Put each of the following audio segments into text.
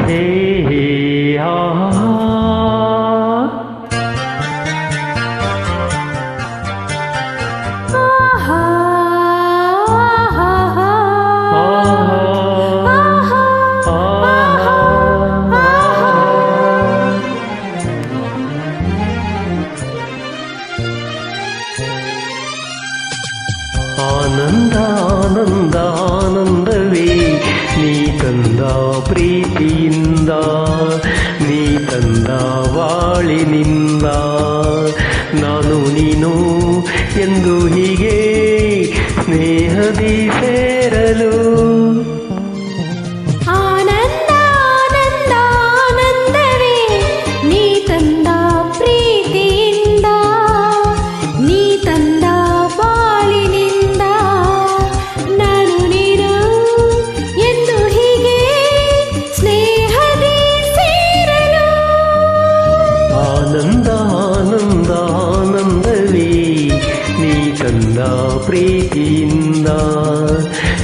ಹೇ ಹಾ ಆನಂದ ಆನಂದ ಆನಂದವೇ ನೀ ತಂದ ಪ್ರೀತಿಯಿಂದ ನೀ ತಂದ ಬಾಳಿನಿಂದ ನಾನು ನೀನು ಎಂದು ಹೀಗೆ ಸ್ನೇಹದಿ ಸೇರಲು ಆನಂದ ಆನಂದ ಆನಂದವೇ ನೀ ತಂದ ಪ್ರೀತಿಯಿಂದ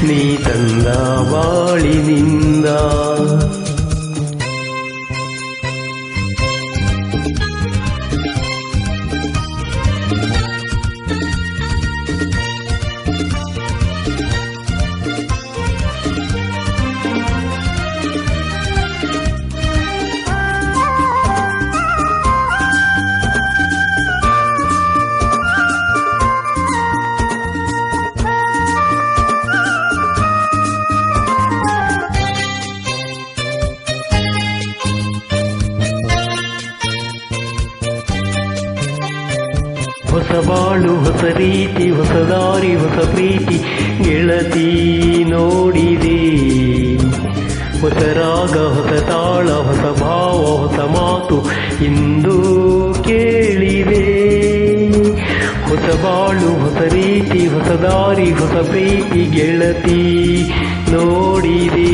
ನೀ ತಂದ ಬಾಳಿನಿಂದ ಹೊಸ ಬಾಳು ಹೊಸ ರೀತಿ ಹೊಸ ದಾರಿ ಹೊಸ ಪ್ರೀತಿ ಗೆಳತಿ ನೋಡಿದೆ ಹೊಸ ರಾಗ ಹೊಸ ತಾಳ ಹೊಸ ಭಾವ ಹೊಸ ಮಾತು ಇಂದು ಕೇಳಿದೆ ಹೊಸ ಬಾಳು ಹೊಸ ರೀತಿ ಹೊಸ ದಾರಿ ಹೊಸ ಪ್ರೀತಿ ಗೆಳತಿ ನೋಡಿದೆ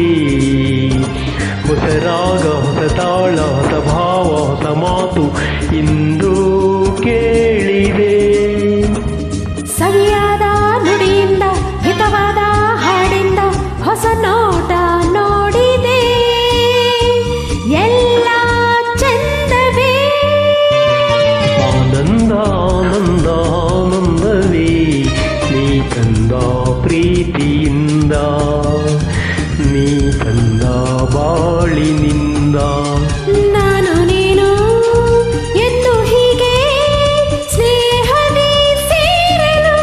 ಹೊಸ ರಾಗ ಹೊಸ ತಾಳ ಹೊಸ ಭಾವ ಹೊಸ ಮಾತು ಇಂದು ಕೇಳಿದೆ ಸವಿಯಾದ ನುಡಿಯಿಂದ ಹಿತವಾದ ಹಾಡಿಂದ ಹೊಸ ನೋಟ ನೋಡಿದೆ ಎಲ್ಲ ಚಂದವೇ ಆನಂದ ಆನಂದ ಆನಂದವೇ ನೀ ತಂದ ಪ್ರೀತಿಯಿಂದ ನೀ ತಂದ ಬಾಳಿನಿಂದ ನಾನು ನೀನು ಎಂದು ಹೀಗೆ ಸ್ನೇಹದಿ ಸೇರಲು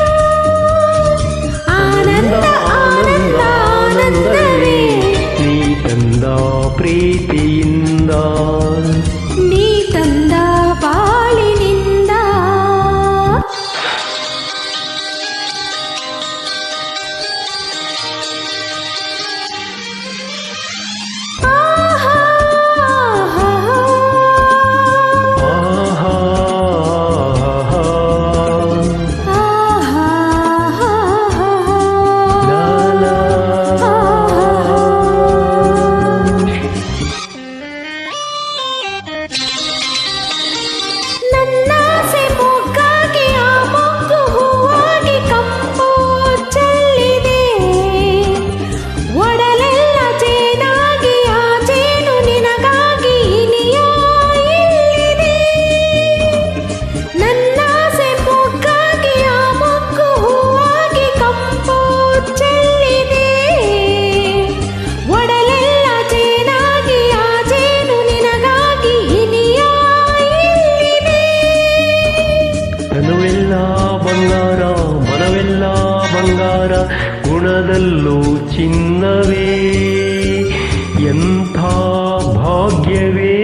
ಆನಂದ ಆನಂದ ಆನಂದವೇ ನೀ ತಂದ ಪ್ರೀತಿಯಿಂದ ನೀ ತಂದ ಬಾಳಿನಿಂದ ಬಂಗಾರ ಗುಣದಲ್ಲೂ ಚಿನ್ನವೇ ಎಂಥ ಭಾಗ್ಯವೇ